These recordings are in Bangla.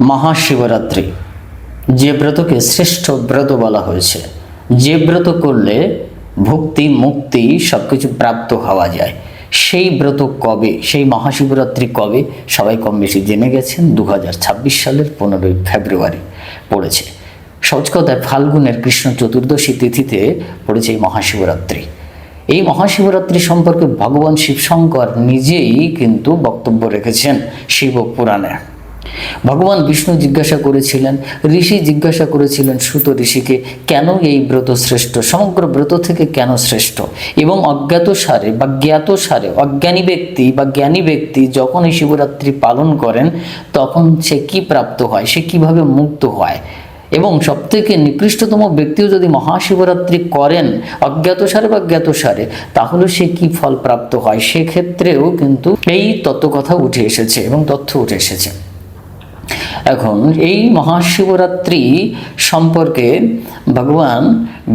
মহাশিবরাত্রি যে ব্রতকে শ্রেষ্ঠ ব্রত বলা হয়েছে, যে ব্রত করলে ভক্তি মুক্তি সবকিছু প্রাপ্ত হওয়া যায়, সেই ব্রত কবে, সেই মহাশিবরাত্রি কবে সবাই কম বেশি জেনে গেছেন। 2026 সালের 15ই ফেব্রুয়ারি পড়েছে। সহজ কথায় ফাল্গুনের কৃষ্ণ চতুর্দশী তিথিতে পড়েছে এই মহাশিবরাত্রি। এই মহাশিবরাত্রি সম্পর্কে ভগবান শিবশঙ্কর নিজেই কিন্তু বক্তব্য রেখেছেন শিব পুরাণে। ভগবান বিষ্ণু জিজ্ঞাসা করেছিলেন, ঋষি জিজ্ঞাসা করেছিলেন সুত ঋষিকে, কেন এই ব্রত শ্রেষ্ঠ, সমগ্র ব্রত থেকে কেন শ্রেষ্ঠ, এবং অজ্ঞাত সারে বা জ্ঞাত সারে অজ্ঞানী ব্যক্তি বা জ্ঞানী ব্যক্তি যখন এই শিবরাত্রি পালন করেন তখন সে কি প্রাপ্ত হয়, সে কিভাবে মুক্ত হয়, এবং সবথেকে নিকৃষ্টতম ব্যক্তিও যদি মহাশিবরাত্রি করেন অজ্ঞাত সারে বা জ্ঞাত সারে, তাহলে সে কি ফল প্রাপ্ত হয়, সেক্ষেত্রেও কিন্তু এই তত্ত্বকথা উঠে এসেছে এবং তথ্য উঠে এসেছে। এখন এই মহাশিবরাত্রি সম্পর্কে ভগবান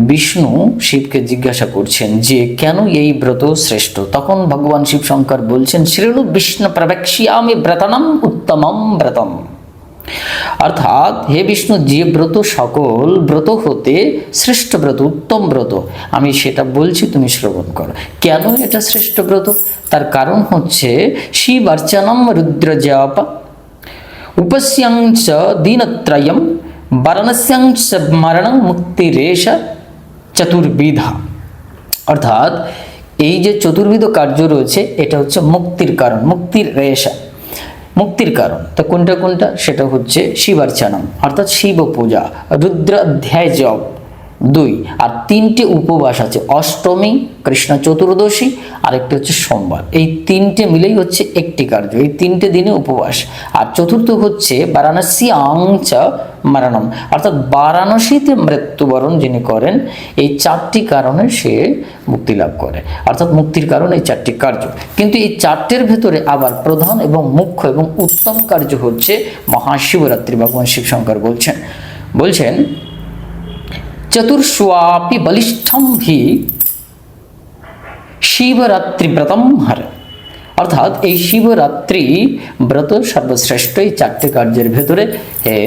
বিষ্ণু শিবকে জিজ্ঞাসা করছেন যে কেন এই ব্রত শ্রেষ্ঠ। তখন ভগবান শিবশঙ্কর বলছেন, শ্রেণু বিষ্ণু প্রবেক্ষ্যামি ব্রতনম উত্তমম ব্রতম। অর্থাৎ হে বিষ্ণু, যে ব্রত সকল ব্রত হতে শ্রেষ্ঠ ব্রত, উত্তম ব্রত, আমি সেটা বলছি, তুমি শ্রবণ করো। কেন এটা শ্রেষ্ঠ ব্রত? তার কারণ হচ্ছে শিব অর্চনম রুদ্র জপ উপস্যাংচ দীনত্রয়ম বারাণস্যাংচ মরণং মুক্তিরেশ চতুর্বিধা। অর্থাৎ এই যে চতুর্বিধ কার্য রয়েছে এটা হচ্ছে মুক্তির কারণ, মুক্তির রেশা, মুক্তির কারণ। তো কোনটা কোনটা? সেটা হচ্ছে শিবার্চনম অর্থাৎ শিব পূজা, রুদ্র অধ্যায় জপ 2, আর 3টে উপবাস আছে, অষ্টমী, কৃষ্ণ চতুর্দশী, আরেকটি হচ্ছে সোমবার। এই 3টে মিলেই হচ্ছে একটি কার্য, এই 3টে দিনে উপবাস। আর চতুর্থ হচ্ছে বারাণস্যাংচ মরণম অর্থাৎ বারাণসীতে মৃত্যুবরণ যিনি করেন, এই 4টি কারণে সে মুক্তি লাভ করে। অর্থাৎ মুক্তির কারণ এই 4টি কার্য। কিন্তু এই 4টের ভেতরে আবার প্রধান এবং মুখ্য এবং উত্তম কার্য হচ্ছে মহাশিবরাত্রি। ভগবান শিবশঙ্কর বলছেন চতুর্ষ্বাপি বলিষ্ঠম হি শিবরাত্রি ব্রতম হর। অর্থাৎ এই শিবরাত্রি ব্রত সর্বশ্রেষ্ঠ এই 4টে কার্যের ভেতরে। হে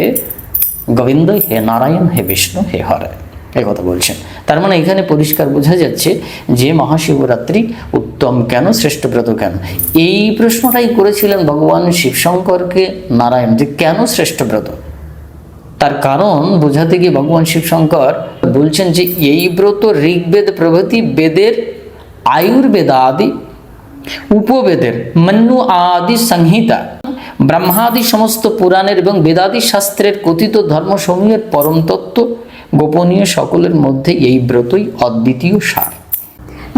গোবিন্দ, হে নারায়ণ, হে বিষ্ণু, হে হর, এই কথা বলছেন। তার মানে এখানে পরিষ্কার বোঝা যাচ্ছে যে মহাশিবরাত্রি উত্তম কেন, শ্রেষ্ঠ ব্রত কেন। এই প্রশ্নটাই করেছিলেন ভগবান শিবশঙ্করকে নারায়ণ, যে কেন শ্রেষ্ঠ ব্রত। তার কারণ বোঝাতে গিয়ে ভগবান শিবশঙ্কর বলছেন যে এই ব্রত ঋগ্বেদ প্রভৃতি বেদের, আয়ুর্বেদাদি, উপবেদের, মন্নু আদি সংহিতা, ব্রহ্মাদি সমস্ত পুরাণের এবং বেদাদি শাস্ত্রের কথিত ধর্মসমূহের পরম তত্ত্ব গোপনীয় সকলের মধ্যে এই ব্রতই অদ্বিতীয় সার।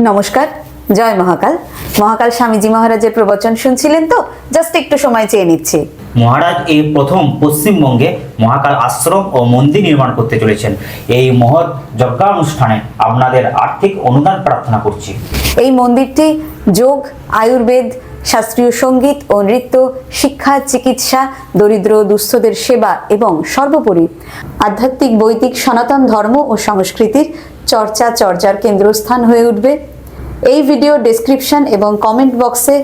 নমস্কার, জয় মহাকাল। মহাকাল স্বামীজি মহারাজের প্রবচন শুনছিলেন তো? জাস্ট একটু সময় চেয়ে নিচ্ছি। মহারাজ এই প্রথম পশ্চিমবঙ্গে মহাকাল আশ্রম ও মন্দির নির্মাণ করতে চলেছেন। এই মহৎ যজ্ঞানুষ্ঠানে আপনাদের আর্থিক অনুদান প্রার্থনা করছি। এই মন্দিরটি যোগ, আয়ুর্বেদ, শাস্ত্রীয় সঙ্গীত ও নৃত্য, শিক্ষা, চিকিৎসা, দরিদ্র দুস্থদের সেবা এবং সর্বোপরি আধ্যাত্মিক, বৈদিক, সনাতন ধর্ম ও সংস্কৃতির চর্চার কেন্দ্রস্থান হয়ে উঠবে। এই ভিডিও ডেসক্রিপশন এবং কমেন্ট বক্সে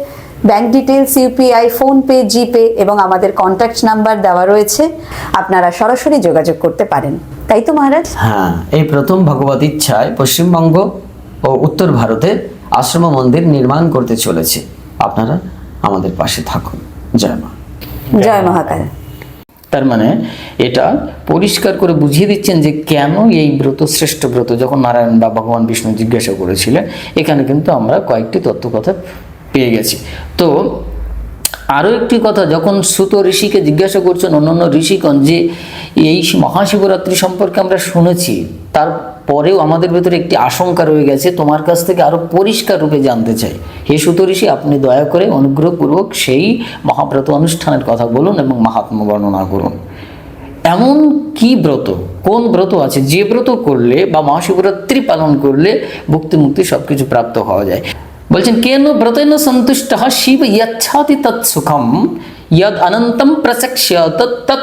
ব্যাংক ডিটেলস, ইউপিআই, ফোনপে, জিপে এবং আমাদের কন্ট্যাক্ট নাম্বার দেওয়া রয়েছে। আপনারা সরাসরি যোগাযোগ করতে পারেন, তাই তো মহারাজ? হ্যাঁ, এই প্রথম ভগবত ইচ্ছায় পশ্চিমবঙ্গ ও উত্তর ভারতে আশ্রম মন্দির নির্মাণ করতে চলেছে। আপনারা আমাদের পাশে থাকুন। জয় মা, জয় মহাকাল। তার মানে এটা পরিষ্কার করে বুঝিয়ে দিচ্ছেন যে কেন এই ব্রত শ্রেষ্ঠ ব্রত। যখন নারায়ণ বা ভগবান বিষ্ণু জিজ্ঞাসা করেছিলেন, এখানে কিন্তু আমরা কয়েকটি তত্ত্বকথা পেয়ে গেছি। তো আরও একটি কথা, যখন সুত ঋষিকে জিজ্ঞাসা করছেন অন্যান্য ঋষিগণ যে এই মহাশিবরাত্রি সম্পর্কে আমরা শুনেছি, তারপরেও আমাদের ভেতরে একটি আশঙ্কা রয়ে গেছে, তোমার কাছ থেকে আরও পরিষ্কার রূপে জানতে চাই। হে সুত ঋষি, আপনি দয়া করে অনুগ্রহপূর্বক সেই মহাব্রত অনুষ্ঠানের কথা বলুন এবং মাহাত্ম্য বর্ণনা করুন। এমন কি ব্রত, কোন ব্রত আছে যে ব্রত করলে বা মহাশিবরাত্রি পালন করলে ভক্তি মুক্তি সবকিছু প্রাপ্ত হওয়া যায়। বলছেন কেন ব্রতেন সন্তুষ্ট শিব ইচ্ছাতি তৎসুখম ইয়দ অনন্তম প্রচক্ষ্য তৎ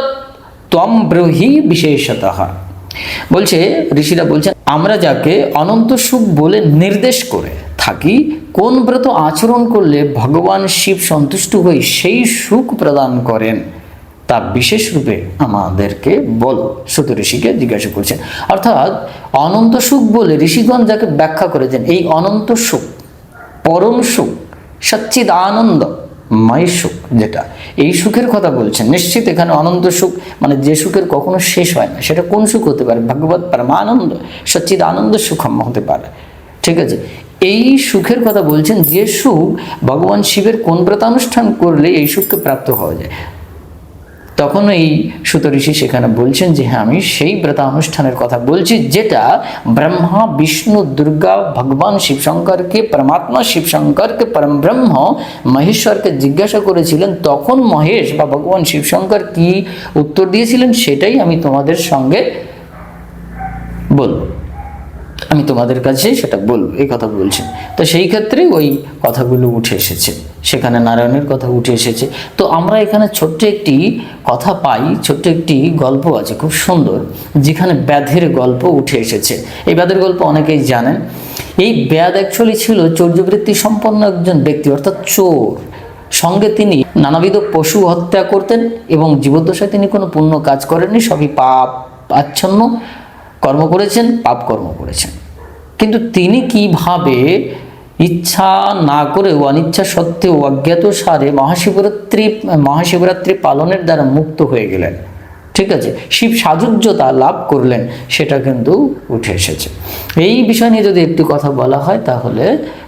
ত্বম ব্রহি বিশেষতঃ। বলছে ঋষিরা বলছেন, আমরা যাকে অনন্ত সুখ বলে নির্দেশ করে থাকি, কোন ব্রত আচরণ করলে ভগবান শিব সন্তুষ্ট হয়ে সেই সুখ প্রদান করেন তা বিশেষ রূপে আমাদেরকে বল, সুত ঋষিকে জিজ্ঞাসা করছেন। অর্থাৎ অনন্ত সুখ বলে ঋষিগণ যাকে ব্যাখ্যা করেছেন, এই অনন্ত সুখ, পরম সুখ, সচ্চিদ আনন্দ ময় সুখ, যেটা এই সুখের কথা বলছেন। নিশ্চিত এখানে অনন্ত সুখ মানে যে সুখের কখনো শেষ হয় না, সেটা কোন সুখ হতে পারে? ভগবত পরমানন্দ সচ্চিদ আনন্দ সুখম হতে পারে। ঠিক আছে, এই সুখের কথা বলছেন, যে সুখ ভগবান শিবের কোন ব্রতানুষ্ঠান করলে এই সুখকে প্রাপ্ত হওয়া যায়। তখন এই সুত ঋষি সেখানে বলছেন যে হ্যাঁ, আমি সেই ব্রতানুষ্ঠানের কথা বলছি যেটা ব্রহ্মা বিষ্ণু দুর্গা ভগবান শিবশঙ্করকে, পরমাত্মা শিবশঙ্করকে, পরম ব্রহ্ম মহেশ্বরকে জিজ্ঞাসা করেছিলেন। তখন মহেশ বা ভগবান শিবশঙ্কর কি উত্তর দিয়েছিলেন সেটাই আমি তোমাদের সঙ্গে বলবো, আমি তোমাদের কাছে সেটা বলবো, এই কথা বলছেন। তো সেই ক্ষেত্রে ওই কথাগুলো উঠে এসেছে, সেখানে নারায়ণের কথা উঠে এসেছে। তো আমরা এখানে ছোট্ট একটি কথা পাই, ছোট্ট একটি গল্প আছে খুব সুন্দর, যেখানে ব্যাধের গল্প উঠে এসেছে। এই ব্যাধের গল্প অনেকেই জানেন। এই ব্যাধ অ্যাকচুয়ালি ছিল চৌর্যবৃত্তি সম্পন্ন একজন ব্যক্তি, অর্থাৎ চোর। সঙ্গে তিনি নানাবিধ পশু হত্যা করতেন এবং জীবদ্দশায় তিনি কোনো পুণ্য কাজ করেননি, সবই পাপ আচ্ছন্ন কর্ম করেছেন, পাপ কর্ম করেছেন। কিন্তু তিনি কিভাবে ইচ্ছা না করেও অনিচ্ছা সত্ত্বেও অজ্ঞাত সারে মহাশিবরাত্রি পালনের দ্বারা মুক্ত হয়ে গেলেন। ঠিক আছে, শিব সাযুজ্যতা লাভ করলেন, সেটা কিন্তু উঠে এসেছে। এই বিষয় নিয়ে যদি একটু কথা বলা হয় তাহলে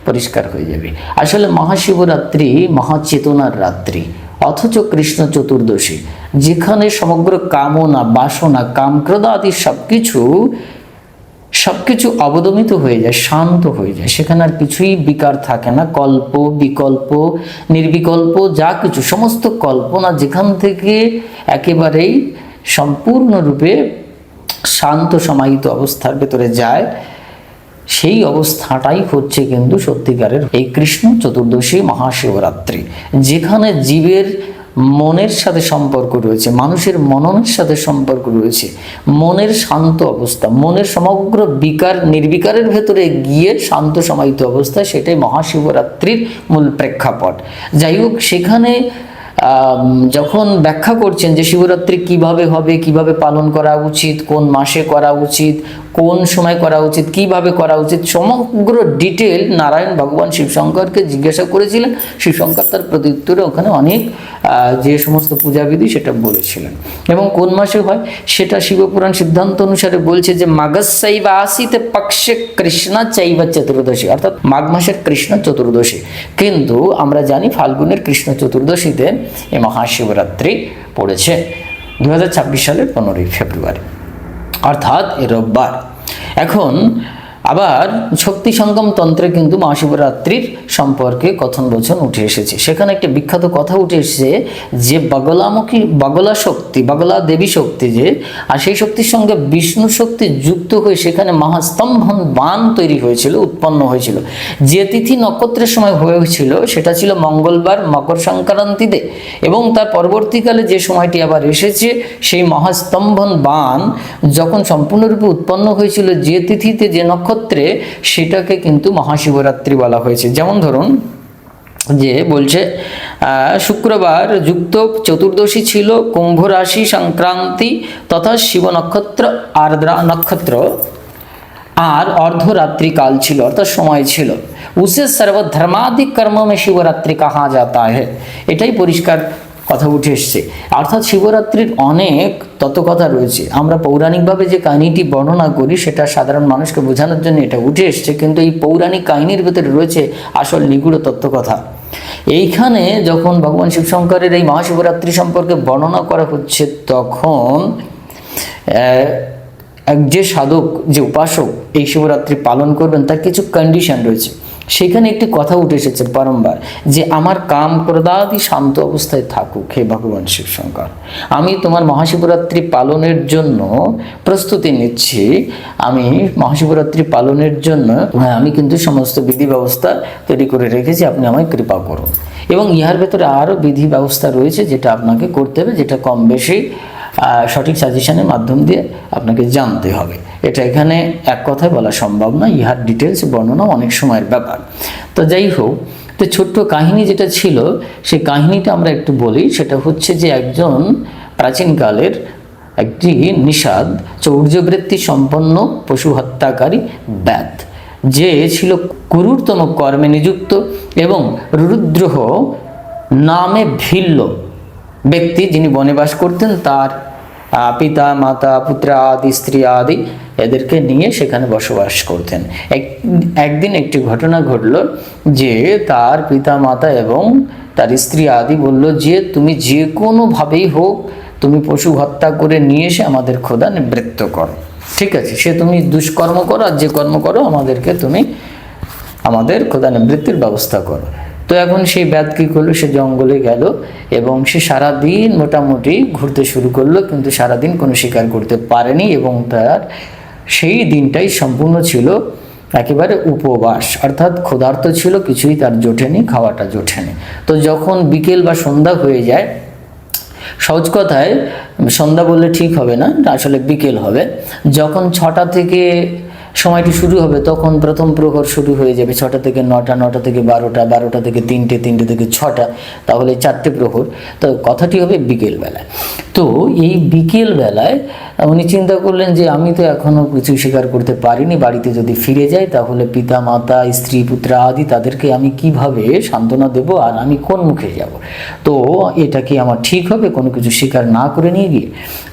পরিষ্কার হয়ে যাবে। আসলে মহাশিবরাত্রি মহাচেতনার রাত্রি, অথচ কৃষ্ণ চতুর্দশী, যেখানে সমগ্র কামনা, বাসনা, কামক্রোধ আদি সবকিছু অবদমিত হয়ে যায়, শান্ত হয়ে যায়, সেখানে আর কিছুই বিকার থাকে না। কল্প, বিকল্প, নির্বিকল্প যা কিছু, সমস্ত কল্পনা যেখান থেকে একেবারেই সম্পূর্ণরূপে শান্ত সমাহিত অবস্থার ভেতরে যায়, সেই অবস্থাটাই হচ্ছে কিন্তু সত্যিকারের এই কৃষ্ণ চতুর্দশী মহাশিবরাত্রি, যেখানে জীবের মনের সাথে সম্পর্ক রয়েছে, মানুষের মননের সাথে সম্পর্ক রয়েছে, মনের শান্ত অবস্থা, মনের সমগ্র বিকার নির্বিকারের ভেতরে গিয়ে শান্ত সমাহিত অবস্থা, সেটাই মহাশিবরাত্রির মূল প্রেক্ষাপট। যাই হোক, সেখানে যখন ব্যাখ্যা করছেন যে শিবরাত্রি কিভাবে হবে, কিভাবে পালন করা উচিত, কোন মাসে করা উচিত, কোন সময় করা উচিত, কিভাবে করা উচিত, সমগ্র ডিটেল নারায়ণ ভগবান শিবশঙ্করকে জিজ্ঞাসা করেছিলেন। শিবশঙ্কর তার প্রত্যুত্তরে ওখানে অনেক যে সমস্ত পূজাবিধি সেটা বলেছিলেন। এবং কোন মাসে হয় সেটা শিবপুরাণ সিদ্ধান্ত অনুসারে বলছে যে মাঘস্যৈব আসিতে পক্ষে কৃষ্ণ চৈব চতুর্দশী, অর্থাৎ মাঘ মাসের কৃষ্ণ চতুর্দশী। কিন্তু আমরা জানি ফাল্গুনের কৃষ্ণ চতুর্দশীতে এই মহাশিবরাত্রি পড়েছে 2026 সালের 15ই ফেব্রুয়ারি, অর্থাৎ এ রোববার। এখন আবার শক্তি সঙ্গম তন্ত্রে কিন্তু মহাশিবরাত্রির সম্পর্কে কথন বচন উঠে এসেছে। সেখানে একটা বিখ্যাত কথা উঠে এসেছে যে বগলা শক্তি, বগলা দেবী শক্তি যে, আর সেই শক্তির সঙ্গে বিষ্ণু শক্তি যুক্ত হয়ে সেখানে মহাস্তম্ভন বান তৈরি হয়েছিল, উৎপন্ন হয়েছিল। যে তিথি নক্ষত্রের সময় হয়েছিল সেটা ছিল মঙ্গলবার মকর সংক্রান্তিতে, এবং তার পরবর্তীকালে যে সময়টি আবার এসেছে সেই মহাস্তম্ভন বান যখন সম্পূর্ণরূপে উৎপন্ন হয়েছিল যে তিথিতে, যে নক্ষত্রে, সেটাকে কিন্তু মহাশিবরাত্রি বলা হয়েছে। যেমন ধরুন যে বলছে শুক্রবার যুক্ত চতুর্দশী ছিল, কুম্ভ রাশি সংক্রান্তি তথা শিব নক্ষত্র আর্দ্রা নক্ষত্র, আর অর্ধরাত্রি কাল ছিল, অর্থাৎ সময় ছিল। উসে সর্বধর্মাধিক কর্ম মে শিবরাত্রি কাহা যাতা হে, এটাই পরিষ্কার কথা উঠে এসছে। অর্থাৎ শিবরাত্রির অনেক তত্ত্বকথা রয়েছে। আমরা পৌরাণিকভাবে যে কাহিনীটি বর্ণনা করি সেটা সাধারণ মানুষকে বোঝানোর জন্য এটা উঠে এসছে, কিন্তু এই পৌরাণিক কাহিনীর ভেতরে রয়েছে আসল নিগূঢ় তত্ত্বকথা। এইখানে যখন ভগবান শিবশঙ্করের এই মহাশিবরাত্রি সম্পর্কে বর্ণনা করা হচ্ছে, তখন যে সাধক, যে উপাসক এই শিবরাত্রি পালন করবেন তার কিছু কন্ডিশন রয়েছে। সেখানে একটি কথা উঠে এসেছে বারংবার যে আমার কাম ক্রোধাদি শান্ত অবস্থায় থাকুক হে ভগবান শিবশঙ্কর, আমি তোমার মহাশিবরাত্রি পালনের জন্য প্রস্তুতি নিচ্ছি, আমি মহাশিবরাত্রি পালনের জন্য আমি কিন্তু সমস্ত বিধি ব্যবস্থা তৈরি করে রেখেছি, আপনি আমায় কৃপা করুন। এবং ইহার ভেতরে আরও বিধি ব্যবস্থা রয়েছে যেটা আপনাকে করতে হবে, যেটা কম বেশি সঠিক সাজেশনের মাধ্যম দিয়ে আপনাকে জানতে হবে। এটা এখানে এক কথায় বলা সম্ভব না, ইহার ডিটেলস বর্ণনা অনেক সময়ের ব্যাপার। তো যাই হোক, তো ছোট্ট কাহিনী যেটা ছিল সেই কাহিনীটা আমরা একটু বলি। সেটা হচ্ছে যে একজন প্রাচীনকালের একটি নিষাদ চৌর্যবৃত্তি সম্পন্ন পশু হত্যাকারী ব্যাধ, যে ছিল ক্রূরতম কর্মে নিযুক্ত এবং রুদ্রহ নামে ভিল্ল ব্যক্তি, যিনি বনে বাস করতেন। তার পিতা মাতা পুত্র আদি স্ত্রী আদি এদেরকে নিয়ে সেখানে বসবাস করতেন। একদিন একটি ঘটনা ঘটল যে তার পিতা মাতা এবং তার স্ত্রী আদি বলল যে তুমি যে কোনোভাবেই হোক তুমি পশু হত্যা করে নিয়ে এসে আমাদের ক্ষুধা নিবৃত্ত করো। ঠিক আছে, সে তুমি দুষ্কর্ম করো আর যে কর্ম করো আমাদেরকে তুমি আমাদের ক্ষুধা নিবৃত্তির ব্যবস্থা করো। তো এখন সেই ব্যাধ কী করলো, সে জঙ্গলে গেল এবং সে সারাদিন মোটামুটি ঘুরতে শুরু করলো, কিন্তু সারাদিন কোনো শিকার করতে পারেনি এবং তার সেই দিনটাই সম্পূর্ণ ছিল একেবারে উপবাস, অর্থাৎ ক্ষুধার্ত ছিল, কিছুই তার জোটেনি, খাওয়াটা জোটেনি। তো যখন বিকেল বা সন্ধ্যা হয়ে যায়, সহজ কথায় সন্ধ্যা বললে ঠিক হবে না, আসলে বিকেল হবে, যখন 6টা থেকে সময়টি শুরু হবে তখন প্রথম প্রহর শুরু হয়ে যাবে। 6টা থেকে 9টা, 9টা থেকে 12টা, 12টা থেকে 3টে, 3টে থেকে 6টা, তাহলে 4টে প্রহর। তো কথাটি হবে বিকেল বেলায়। তো এই বিকেল বেলায় উনি চিন্তা করলেন যে আমি তো এখনো কিছু স্বীকার করতে পারিনি, বাড়িতে যদি ফিরে যাই তাহলে পিতা মাতা স্ত্রী পুত্র আদি তাদেরকে আমি কিভাবে সান্ত্বনা দেব আর আমি কোন মুখে যাব। তো এটা কি আমার ঠিক হবে কোনো কিছু স্বীকার না করে নিয়ে গিয়ে?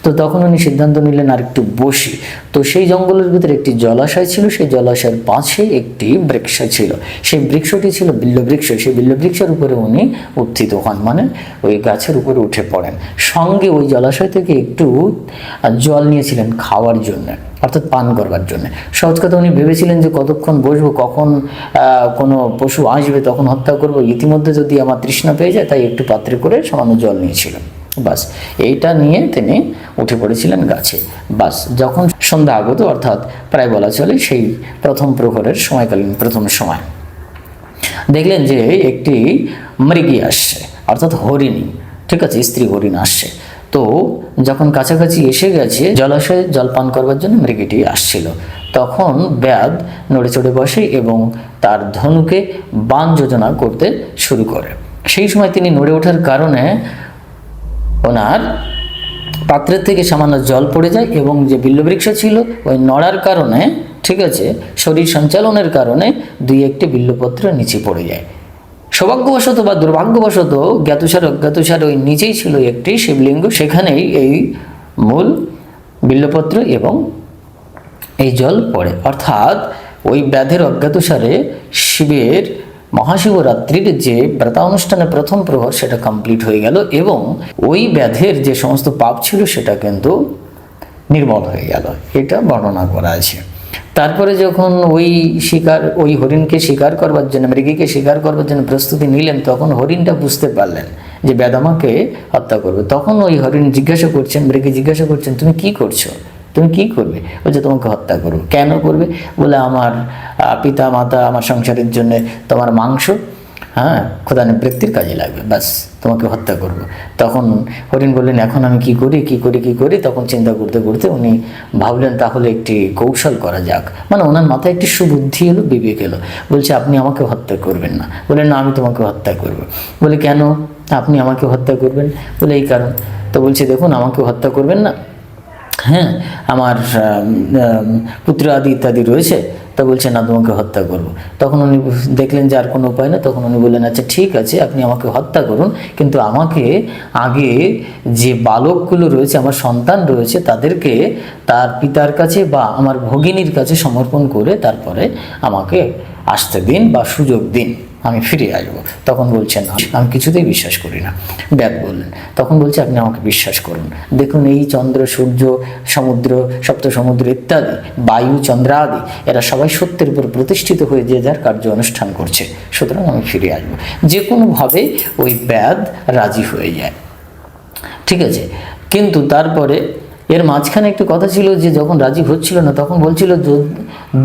তো তখন উনি সিদ্ধান্ত নিলেন আর একটু বসি। তো সেই জঙ্গলের ভিতরে একটি জলাশয় ছিল, সেই জলাশয়ের পাশে একটি বৃক্ষ ছিল, সেই বৃক্ষটি ছিল বিল্লবৃক্ষ। সেই বিল্লবৃক্ষের উপরে উনি উত্থিত হন, মানে ওই গাছের উপরে উঠে পড়েন। সঙ্গে ওই জলাশয় থেকে একটু জল নিয়েছিলেন খাওয়ার জন্য, অর্থাৎ পান করবার জন্য। সহজ কথা, উনি ভেবেছিলেন যে কতক্ষণ বসবো, কখন কোনো পশু আসবে তখন হত্যা করব, ইতিমধ্যে যদি আমার তৃষ্ণা পেয়ে যায়, তাই একটু পাত্রে করে সামান্য জল নিয়েছিলেন। বাস এইটা নিয়ে তিনি উঠে পড়েছিলেন গাছে। বাস যখন সন্ধ্যা আগত, অর্থাৎ প্রায় বলা চলে সেই প্রথম প্রহরের সময়কালীন প্রথম সময়, দেখলেন যে একটি মৃগী আসছে, অর্থাৎ হরিণী। ঠিক আছে, স্ত্রী হরিণ আসছে। তো যখন কাছাকাছি এসে গেছে, জলাশয়ে জলপান করবার জন্য মৃগীটি আসছিল, তখন ব্যাধ নড়ে চড়ে বসে এবং তার ধনুকে বাণ যোজনা করতে শুরু করে। সেই সময় তিনি নড়ে ওঠার কারণে ওনার পাত্রের থেকে সামান্য জল পড়ে যায় এবং যে বিল্লবৃক্ষ ছিল ওই নড়ার কারণে, ঠিক আছে, শরীর সঞ্চালনের কারণে 2-1টি বিল্লপত্র নিচে পড়ে যায়। সৌভাগ্যবশত বা দুর্ভাগ্যবশত জ্ঞাতসার অজ্ঞাতসার ওই নিচেই ছিল একটি শিবলিঙ্গ, সেখানেই এই মূল বিল্লপত্র এবং এই জল পড়ে। অর্থাৎ ওই ব্যাধের অজ্ঞাতসারে শিবের মহাশিবরাত্রির যে ব্রতানুষ্ঠানের প্রথম প্রহর সেটা কমপ্লিট হয়ে গেল এবং ওই ব্যাধের যে সমস্ত পাপ ছিল সেটা কিন্তু নির্মল হয়ে গেল, এটা বর্ণনা করা আছে। তারপরে যখন ওই হরিণকে শিকার করবার জন্য, মৃগীকে শিকার করবার জন্য প্রস্তুতি নিলেন, তখন হরিণটা বুঝতে পারলেন যে ব্যাধ আমাকে হত্যা করবে। তখন ওই হরিণ জিজ্ঞাসা করছেন, মৃগী জিজ্ঞাসা করছেন, তুমি কি করছো, তুমি কি করবে? বলছে তোমাকে হত্যা করবো। কেন করবে? বলে আমার পিতা মাতা আমার সংসারের জন্য তোমার মাংস ক্ষুধা নিবৃত্তির কাজে লাগবে, ব্যাস তোমাকে হত্যা করব। তখন হরিণ বললেন এখন আমি কি করি। তখন চিন্তা করতে করতে উনি ভাবলেন তাহলে একটি কৌশল করা যাক, মানে ওনার মাথায় একটি সুবুদ্ধি এলো, বিবেক এলো। বলছে আপনি আমাকে হত্যা করবেন না। বলে না, আমি তোমাকে হত্যা করব। বলে কেন আপনি আমাকে হত্যা করবেন? বলে এই কারণ। তো বলছে দেখুন, আমাকে হত্যা করবেন না, হ্যাঁ আমার পুত্র আদি ইত্যাদি রয়েছে। তা বলছে না, তোমাকে হত্যা করব। তখন উনি দেখলেন যে আর কোনো উপায় না, তখন উনি বললেন আচ্ছা ঠিক আছে, আপনি আমাকে হত্যা করুন, কিন্তু আমাকে আগে যে বালকগুলো রয়েছে, আমার সন্তান রয়েছে, তাদেরকে তার পিতার কাছে বা আমার ভগিনীর কাছে সমর্পণ করে তারপরে আমাকে আসতে দিন বা সুযোগ দিন, আমি ফিরে আসবো। তখন বলছেন আমি কিছুতেই বিশ্বাস করি না, ব্যাধ বললেন। তখন বলছে আপনি আমাকে বিশ্বাস করুন, দেখুন এই চন্দ্র সূর্য সমুদ্র সপ্ত সমুদ্র ইত্যাদি বায়ু চন্দ্র আদি এরা সবাই সত্যের উপর প্রতিষ্ঠিত হয়ে যে যার কার্য অনুষ্ঠান করছে, সুতরাং আমি ফিরে আসবো। যে কোনোভাবে ওই ব্যাধ রাজি হয়ে যায়। ঠিক আছে, কিন্তু তারপরে এর মাঝখানে একটু কথা ছিল যে যখন রাজি হচ্ছিল না তখন বলছিল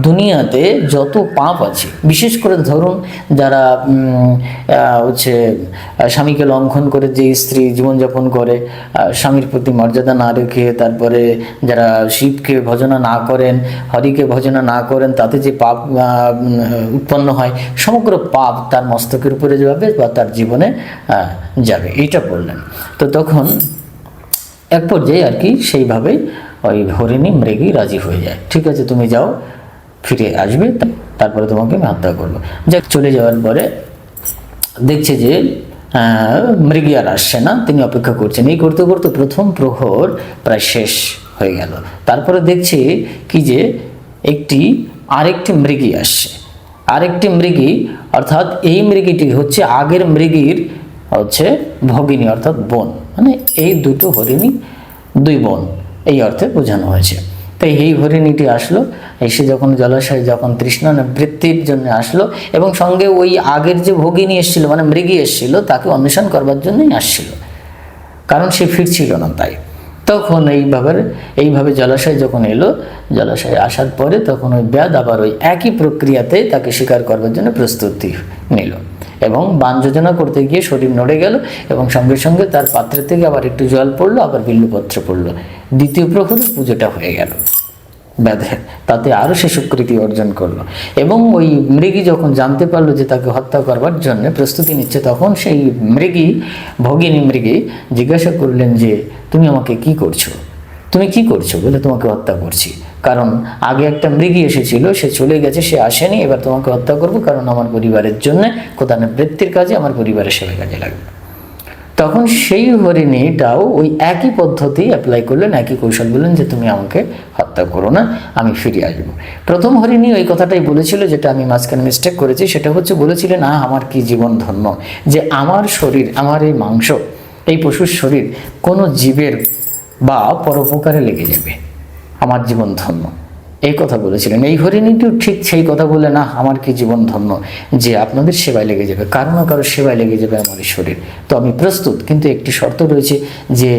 দুনিয়াতে যত পাপ আছে, বিশেষ করে ধরুন যারা স্বামীকে লঙ্ঘন করে যে স্ত্রী জীবনযাপন করে, স্বামীর প্রতি মর্যাদা না রেখে, তারপরে যারা শিবকে ভজনা না করেন, হরিকে ভজনা না করেন, তাতে যে পাপ উৎপন্ন হয়, সমগ্র পাপ তার মস্তকের উপরে যাবে বা তার জীবনে যাবে, এইটা বললেন। তো তখন এক পর্যায়ে আর কি সেইভাবেই ওই হরিণী মৃগী রাজি হয়ে যায়, ঠিক আছে তুমি যাও, ফিরে আসবে, তারপরে তোমাকে আমি হত্যা করবো। যাক, চলে যাওয়ার পরে দেখছে যে মৃগী আর আসছে না, তিনি অপেক্ষা করছেন। এই করতে করতে প্রথম প্রহর প্রায় শেষ হয়ে গেল। তারপরে দেখছে কি যে আরেকটি মৃগী আসছে। আরেকটি মৃগী, অর্থাৎ এই মৃগীটি হচ্ছে আগের মৃগীর হচ্ছে ভগিনী, অর্থাৎ বোন, মানে এই দুটো হরিণী দুই বোন, এই অর্থে বোঝানো হয়েছে। তাই এই হরিণীটি আসলো, এসে যখন জলাশয়ে যখন তৃষ্ণা নিবৃত্তির জন্য আসলো, এবং সঙ্গে ওই আগের যে ভগিনী এসেছিল মানে মৃগী এসেছিল তাকে অন্বেষণ করবার জন্যই আসছিল, কারণ সে ফিরছিল না। তাই তখন এইভাবে জলাশয় যখন এলো, জলাশয়ে আসার পরে তখন ওই ব্যাধ আবার ওই একই প্রক্রিয়াতে তাকে শিকার করবার জন্য প্রস্তুতি নিল, এবং বাণ যোজনা করতে গিয়ে শরীর নড়ে গেল, এবং সঙ্গে সঙ্গে তার পাত্রের থেকে আবার একটু জল পড়লো, আবার বিল্লপত্র পড়লো। দ্বিতীয় প্রহরে পুজোটা হয়ে গেল ব্যাধের, তাতে আরও সে স্বীকৃতি অর্জন করলো। এবং ওই মৃগী যখন জানতে পারলো যে তাকে হত্যা করবার জন্য প্রস্তুতি নিচ্ছে, তখন সেই ভগিনী মৃগী জিজ্ঞাসা করলেন যে তুমি আমাকে কি করছো, তুমি কি করছো? বলে তোমাকে হত্যা করছি, কারণ আগে একটা মৃগী এসেছিল, সে চলে গেছে, সে আসেনি, এবার তোমাকে হত্যা করবো, কারণ আমার পরিবারের জন্য কোদানের বৃত্তির কাজে, আমার পরিবারের সেবা কাজে লাগবে। তখন সেই হরিণীটাও ওই একই পদ্ধতি অ্যাপ্লাই করলেন, একই কৌশল বললেন যে তুমি আমাকে হত্যা করো না, আমি ফিরে আসবো। প্রথম হরিণী ওই কথাটাই বলেছিল, যেটা আমি মাঝখানে মিস্টেক করেছি, সেটা হচ্ছে বলেছিলেন না আমার কি জীবন ধন্য, যে আমার শরীর, আমার এই মাংস, এই পশুর শরীর কোনো জীবের বা পরোপকারে লেগে যাবে, আমার জীবন ধন্য, এই কথা বলেছিলেন। এই হরিণীটিও ঠিক সেই কথা বলে না আমার কি জীবন ধন্য, যে আপনাদের সেবায় লেগে যাবে, কারো না কারো সেবায় লেগে যাবে আমার এই শরীর, তো আমি প্রস্তুত, কিন্তু একটি শর্ত রয়েছে যে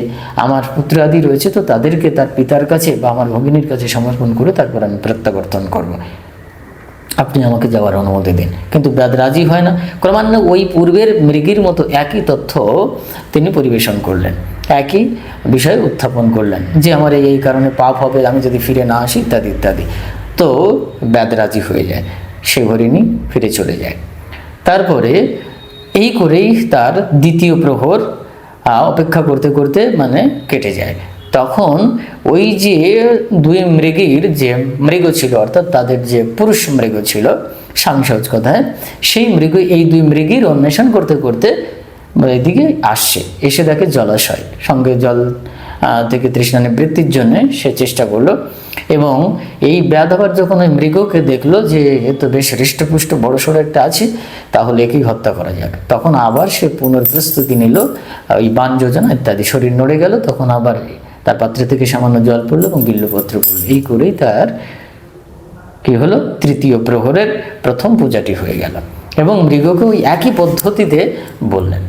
আমার পুত্রাদি রয়েছে, তো তাদেরকে তার পিতার কাছে বা আমার ভগিনীর কাছে সমর্পণ করে তারপর আমি প্রত্যাবর্তন করব, আপনি আমাকে যাওয়ার অনুমতি দিন। কিন্তু ব্যাধ রাজি হয় না। ক্রমান্বয়ে ওই পূর্বের মৃগীর মতো একই তথ্য তিনি পরিবেশন করলেন, একই বিষয় উত্থাপন করলেন, যে আমার এই কারণে পাপ হবে আমি যদি ফিরে না আসি, ইত্যাদি ইত্যাদি। তো ব্যাধ রাজি হয়ে যায়, সে হরিণী ফিরে চলে যায়। তারপরে এই করেই তার দ্বিতীয় প্রহর অপেক্ষা করতে করতে মানে কেটে যায়। তখন ওই যে দুই মৃগীর যে মৃগ ছিল, অর্থাৎ তাদের যে পুরুষ মৃগ ছিল সাংসজ কথায়, সেই মৃগ এই দুই মৃগীর অন্বেষণ করতে করতে এদিকে আসছে, এসে দেখে জলাশয়, সঙ্গে জল থেকে তৃষ্ণা নিবৃত্তির জন্য সে চেষ্টা করলো। এবং এই ব্যাধ আবার যখন ওই মৃগকে দেখলো যে এ তো বেশ হৃষ্টপুষ্ট বড়সড় একটা আছে, তাহলে একেই হত্যা করা যাবে, তখন আবার সে পুনর্প্রস্তুতি নিল, ওই বাণ যোজনা ইত্যাদি, শরীর নড়ে গেল, তখন আবার তার পাত্র থেকে সামান্য জল পড়লো এবং বিল্লপত্র পড়লো। এই করেই তার কি হলো, তৃতীয় প্রহরের প্রথম পূজাটি হয়ে গেল। এবং মৃগকে ওই একই পদ্ধতিতে বললেন,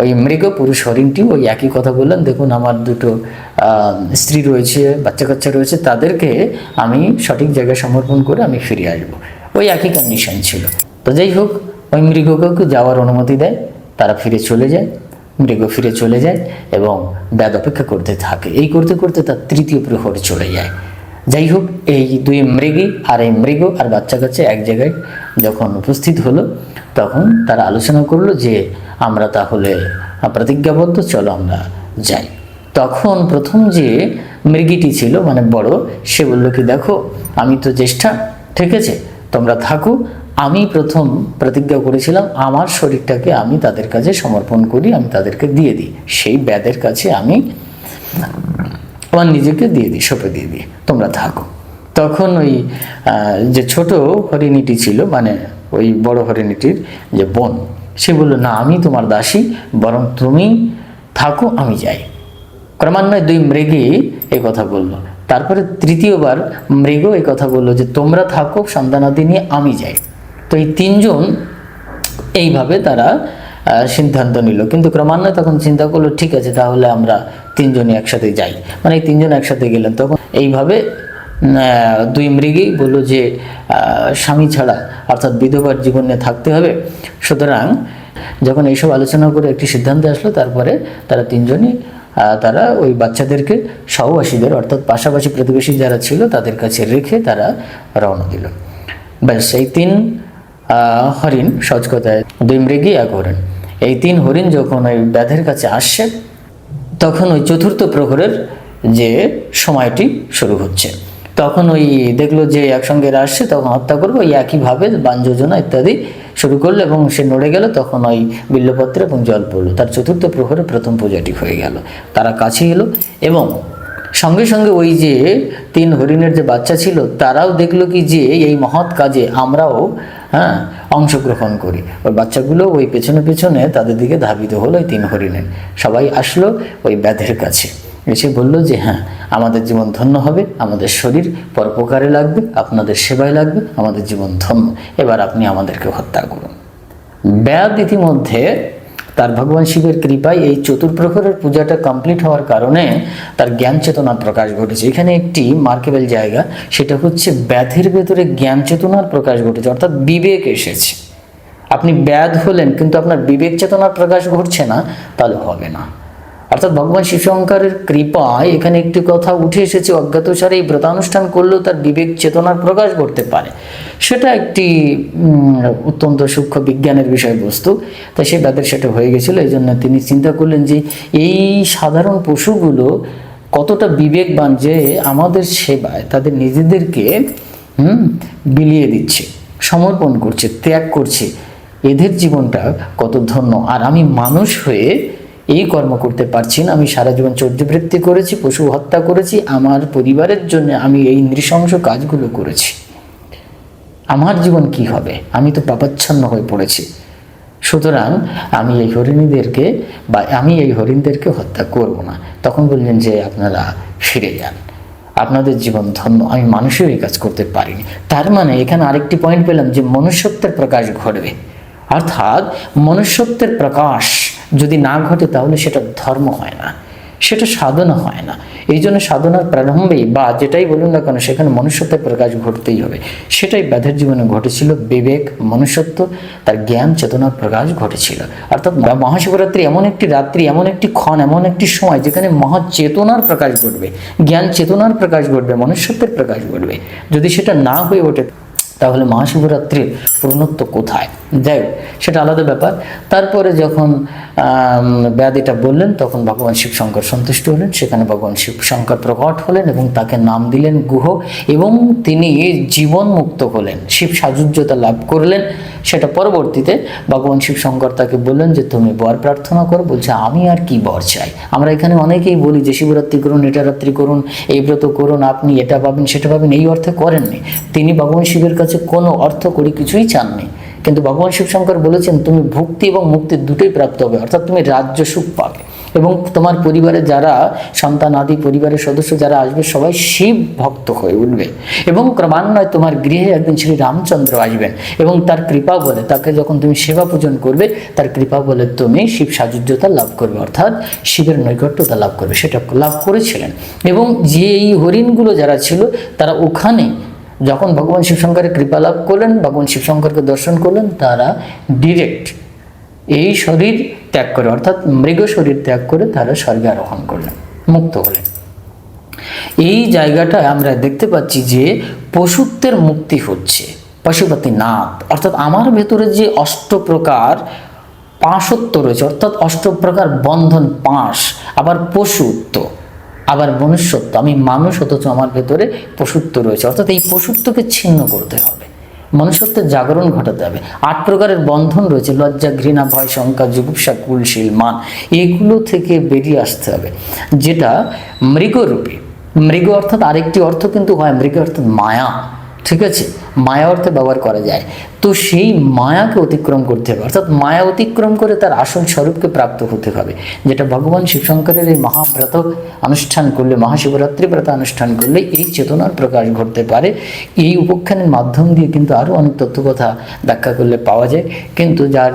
ওই মৃগ পুরুষ হরিণটি ওই একই কথা বললেন, দেখুন আমার দুটো স্ত্রী রয়েছে, বাচ্চা কাচ্চা রয়েছে, তাদেরকে আমি সঠিক জায়গায় সমর্পণ করে আমি ফিরে আসবো, ওই একই কন্ডিশন ছিল। তো যাই হোক, ওই মৃগকে যাওয়ার অনুমতি দেয়, তারা ফিরে চলে যায়, মৃগ ফিরে চলে যায় এবং ব্যাধ অপেক্ষা করতে থাকে। এই করতে করতে তার তৃতীয় প্রহর চলে যায়। যাই হোক, এই দুই মৃগী আর এই মৃগ আর বাচ্চা কাচ্চা এক জায়গায় যখন উপস্থিত হলো, তখন তারা আলোচনা করলো যে আমরা তাহলে প্রতিজ্ঞাবদ্ধ, চলো আমরা যাই। তখন প্রথম যে মৃগীটি ছিল মানে বড়, সে বললো কি দেখো আমি তো জ্যেষ্ঠা, ঠিক আছে তোমরা থাকো, আমি প্রথম প্রতিজ্ঞা করেছিলাম আমার শরীরটাকে আমি তাদের কাছে সমর্পণ করি, আমি তাদেরকে দিয়ে দিই, সেই ব্যাধের কাছে আমি আমার নিজেকে দিয়ে দিই, সঁপে দিয়ে দিই, তোমরা থাকো। তখন ওই যে ছোট হরিণীটি ছিল মানে ওই বড় হরিণীটির যে বোন, সে বলল না আমি তোমার দাসী, বরং তুমি থাকো আমি যাই। ক্রমান্বয়ে দুই মৃগী এই কথা বলল। তারপরে তৃতীয়বার মৃগ এই কথা বলল যে তোমরা থাকো সন্তানাদি নিয়ে, আমি যাই। তো এই তিনজন এইভাবে তারা সিদ্ধান্ত নিল। কিন্তু ক্রমান্বয়ে তখন চিন্তা করলো ঠিক আছে তাহলে আমরা তিনজনই একসাথে যাই, মানে এই তিনজন একসাথে গেলেন। তখন এইভাবে দুই মৃগী বললো যে স্বামী ছাড়া অর্থাৎ বিধবার জীবনে থাকতে হবে, সুতরাং যখন এইসব আলোচনা করে একটি সিদ্ধান্তে আসলো, তারপরে তারা তিনজনই তারা ওই বাচ্চাদেরকে সহবাসীদের অর্থাৎ পাশাপাশি প্রতিবেশী যারা ছিল তাদের কাছে রেখে তারা রওনা দিল। ব্যাস এই তিন হরিণ, সহজ কথায় দুই মৃগী এক হরিণ, এই তিন হরিণ যখন ওই ব্যাধের কাছে আসছে, তখন ওই চতুর্থ প্রহরের যে সময়টি শুরু হচ্ছে, তখন ওই দেখলো যে একসঙ্গে এরা আসছে, তখন হত্যা করবো, ওই একইভাবে বাণ যোজনা ইত্যাদি শুরু করলো এবং সে নড়ে গেল। তখন ওই বিল্লপত্র এবং জল পড়লো, তার চতুর্থ প্রহরে প্রথম পূজাটি হয়ে গেল। তারা কাছে এলো এবং সঙ্গে সঙ্গে ওই যে 3 হরিণের যে বাচ্চা ছিল তারাও দেখলো কি যে এই মহৎ কাজে আমরাও অংশগ্রহণ করি। ওই বাচ্চাগুলো ওই পেছনে পেছনে তাদের দিকে ধাবিত হলো ওই 3 হরিণের। সবাই আসলো ওই ব্যাধের কাছে, এসে বলল যে হ্যাঁ, আমাদের জীবন ধন্য হবে, আমাদের শরীর পরোপকারে লাগবে, আপনাদের সেবায় লাগবে, আমাদের জীবন ধন্য, এবার আপনি আমাদেরকে হত্যা করুন। ব্যাধ ইতিমধ্যে তার ভগবান শিবের কৃপায় এই চতুর্প্রহরের পূজাটা কমপ্লিট হওয়ার কারণে তার জ্ঞান চেতনার প্রকাশ ঘটেছে। এখানে একটি মার্কেবল জায়গা, সেটা হচ্ছে ব্যাধের ভেতরে জ্ঞান চেতনার প্রকাশ ঘটেছে, অর্থাৎ বিবেক এসেছে। আপনি ব্যাধ হলেন কিন্তু আপনার বিবেক চেতনার প্রকাশ ঘটছে না, তাহলে হবে না। অর্থাৎ ভগবান শিবশঙ্করের কৃপায় এখানে একটি কথা উঠে এসেছে, অজ্ঞাতসারে এই ব্রতানুষ্ঠান করলেও তার বিবেক চেতনার প্রকাশ ঘটতে পারে। সেটা একটি অত্যন্ত সূক্ষ্ম বিজ্ঞানের বিষয়বস্তু। তাই সে ব্যাধের সেটা হয়ে গেছিলো। এই জন্য তিনি চিন্তা করলেন যে এই সাধারণ পশুগুলো কতটা বিবেকবান যে আমাদের সেবায় তাদের নিজেদেরকে বিলিয়ে দিচ্ছে, সমর্পণ করছে, ত্যাগ করছে। এদের জীবনটা কত ধন্য। আর আমি মানুষ হয়ে এই কর্ম করতে পারছি না, আমি সারা জীবন চৌর্যবৃত্তি করেছি, পশু হত্যা করেছি, আমার পরিবারের জন্য আমি এই নৃশংস কাজগুলো করেছি, আমার জীবন কি হবে? আমি তো পাপাচ্ছন্ন হয়ে পড়েছি। সুতরাং আমি এই হরিণীদেরকে বা আমি এই হরিণদেরকে হত্যা করব না। তখন বললেন যে আপনারা ফিরে যান, আপনাদের জীবন ধন্য, আমি মানুষেও এই কাজ করতে পারিনি। তার মানে এখানে আরেকটি পয়েন্ট পেলাম যে মনুষ্যত্বের প্রকাশ ঘটবে। অর্থাৎ মনুষ্যত্বের প্রকাশ যদি না ঘটে তাহলে সেটা ধর্ম হয় না, সেটা সাধনা হয় না। এই জন্য সাধনার প্রারম্ভেই বা যেটাই বলুন না কেন সেখানে মনুষ্যত্বের প্রকাশ ঘটতেই হবে। সেটাই ব্যাধের জীবনে ঘটেছিল, বিবেক, মনুষ্যত্ব, তার জ্ঞান চেতনার প্রকাশ ঘটেছিল। অর্থাৎ মহাশিবরাত্রি এমন একটি রাত্রি, এমন একটি ক্ষণ, এমন একটি সময় যেখানে মহাচেতনার প্রকাশ ঘটবে, জ্ঞান চেতনার প্রকাশ ঘটবে, মনুষ্যত্বের প্রকাশ ঘটবে। যদি সেটা না হয়ে ওঠে তাহলে মহাশিবরাত্রির পূর্ণত্ব কোথায়? যাই হোক, সেটা আলাদা ব্যাপার। তারপরে যখন ব্যাধ এটা বললেন তখন ভগবান শিবশঙ্কর সন্তুষ্ট হলেন। সেখানে ভগবান শিবশঙ্কর প্রকট হলেন এবং তাকে নাম দিলেন গুহ, এবং তিনি জীবন মুক্ত হলেন, শিব সাযুজ্যতা লাভ করলেন। সেটা পরবর্তীতে ভগবান শিবশঙ্কর তাকে বললেন যে তুমি বর প্রার্থনা করো। বলছে আমি আর কি বর চাই? আমরা এখানে অনেকেই বলি যে শিবরাত্রি করুন, এটা রাত্রি করুন, এই ব্রত করুন, আপনি এটা পাবেন সেটা পাবেন, এই অর্থে করেননি। তিনি ভগবান শিবের কাছে কোনো অর্থ করি কিছুই চাননি, কিন্তু ভগবান শিবশঙ্কর বলেছেন তুমি ভক্তি এবং মুক্তির দুটোই প্রাপ্ত হবে। অর্থাৎ তুমি রাজ্য সুখ পাবে এবং তোমার পরিবারে যারা সন্তান আদি পরিবারের সদস্য যারা আসবে সবাই শিব ভক্ত হয়ে উঠবে এবং ক্রমান্বয়ে তোমার গৃহে একদিন শ্রী রামচন্দ্র আসবেন এবং তার কৃপা বলে তাকে যখন তুমি সেবা পূজন করবে তার কৃপা বলে তুমি শিব সাযুজ্যতা লাভ করবে, অর্থাৎ শিবের নৈকট্যতা লাভ করবে। সেটা লাভ করেছিলেন এবং যে এই হরিণগুলো যারা ছিল তারা ওখানে যখন ভগবান শিবশঙ্করের কৃপা লাভ করলেন, ভগবান শিবশঙ্করকে দর্শন করলেন, তারা ডিরেক্ট এই শরীর ত্যাগ করে অর্থাৎ মৃগ শরীর ত্যাগ করে তারা স্বর্গে আরোহণ করলেন, মুক্ত হলেন। এই জায়গাটায় আমরা দেখতে পাচ্ছি যে পশুত্বের মুক্তি হচ্ছে, পশুপতিনাথ। অর্থাৎ আমার ভেতরে যে অষ্টপ্রকার পাশত্ব রয়েছে, অর্থাৎ অষ্টপ্রকার বন্ধন, পাশ, আবার পশুত্ব, আবার মনুষ্যত্ব, আমি মানুষ অথচ আমার ভেতরে পশুত্ব রয়েছে, অর্থাৎ এই পশুত্বকে ছিন্ন করতে হবে, মনুষ্যত্বের জাগরণ ঘটাতে হবে। 8 প্রকারের বন্ধন রয়েছে, লজ্জা, ঘৃণা, ভয়, শঙ্কা, জুগুপ্সা, কুলশীল, মান, এগুলো থেকে বেরিয়ে আসতে হবে, যেটা মৃগরূপী। মৃগ অর্থাৎ আরেকটি অর্থ কিন্তু হয় মৃগ অর্থাৎ মায়া, ঠিক আছে, মায়া অর্থে ব্যবহার করা যায়। তো সেই মায়াকে অতিক্রম করতে হবে, অর্থাৎ মায়া অতিক্রম করে তার আসল স্বরূপকে প্রাপ্ত হতে হবে, যেটা ভগবান শিবশঙ্করের এই মহাব্রত অনুষ্ঠান করলে, মহাশিবরাত্রি ব্রত অনুষ্ঠান করলে এই চেতনার প্রকাশ ঘটতে পারে। এই উপাখ্যানের মাধ্যম দিয়ে কিন্তু আরও অনেক তথ্য কথা ব্যাখ্যা করলে পাওয়া যায়, কিন্তু যার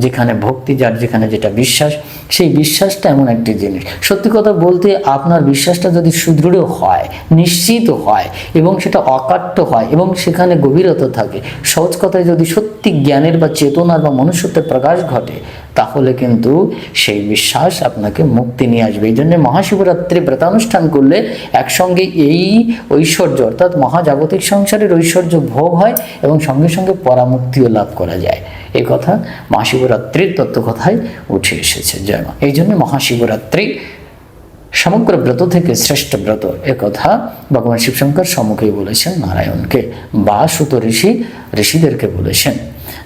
যেখানে ভক্তি, যার যেখানে যেটা বিশ্বাস, সেই বিশ্বাসটা এমন একটি জিনিস। সত্যি কথা বলতে আপনার বিশ্বাসটা যদি সুদৃঢ় হয়, নিশ্চিত হয় এবং সেটা অকাট্য হয় এবং সেখানে গভীরতা থাকে, সহজ কথায় যদি সত্যি জ্ঞানের বা চেতনার বা মনুষ্যত্বের প্রকাশ ঘটে, তাহলে কিন্তু সেই বিশ্বাস আপনাকে মুক্তি নিয়ে আসবে। এই জন্য মহাশিবরাত্রি ব্রতানুষ্ঠান করলে একসঙ্গে এই ঐশ্বর্য অর্থাৎ মহাজাগতিক সংসারের ঐশ্বর্য ভোগ হয় এবং সঙ্গে সঙ্গে পরামুক্তিও লাভ করা যায়। এই কথা মহাশিবরাত্রির তত্ত্ব কথায় উঠে এসেছে। জয় মা। এই জন্য মহাশিবরাত্রি সমগ্র ব্রত থেকে শ্রেষ্ঠ ব্রত একথা ভগবান শিবশঙ্কর সম্মুখেই বলেছেন নারায়ণকে বা সুত ঋষিদেরকে বলেছেন।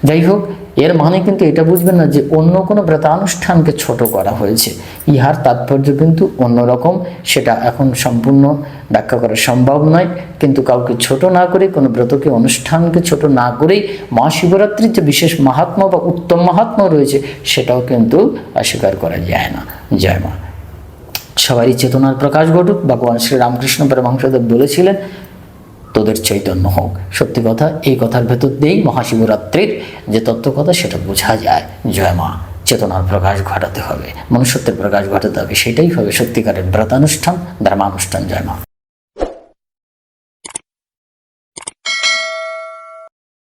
যাই হোক, এর মানে কিন্তু এটা বুঝবেন না যে অন্য কোনো ব্রতানুষ্ঠানকে ছোট করা হয়েছে। ইহার তাৎপর্য কিন্তু অন্যরকম, সেটা এখন সম্পূর্ণ ব্যাখ্যা করা সম্ভব নয়। কিন্তু কাউকে ছোট না করে, কোনো ব্রতকে অনুষ্ঠানকে ছোট না করেই মহাশিবরাত্রির যে বিশেষ মাহাত্ম্য বা উত্তম মাহাত্ম্য রয়েছে সেটাও কিন্তু অস্বীকার করা যায় না। জয় মা। সবারই চেতনার প্রকাশ ঘটুক। ভগবান শ্রী রামকৃষ্ণ পরমহংসদেব বলেছিলেন তোদের চৈতন্য হোক। সত্যি কথা, এই কথার ভেতর দিয়েই মহাশিবরাত্রির যে তত্ত্বকথা সেটা বোঝা যায়। জয় মা। চেতনার প্রকাশ ঘটাতে হবে, মনুষ্যত্বের প্রকাশ ঘটাতে হবে, সেটাই হবে সত্যিকারের ব্রতানুষ্ঠান, ধর্মানুষ্ঠান। জয় মা।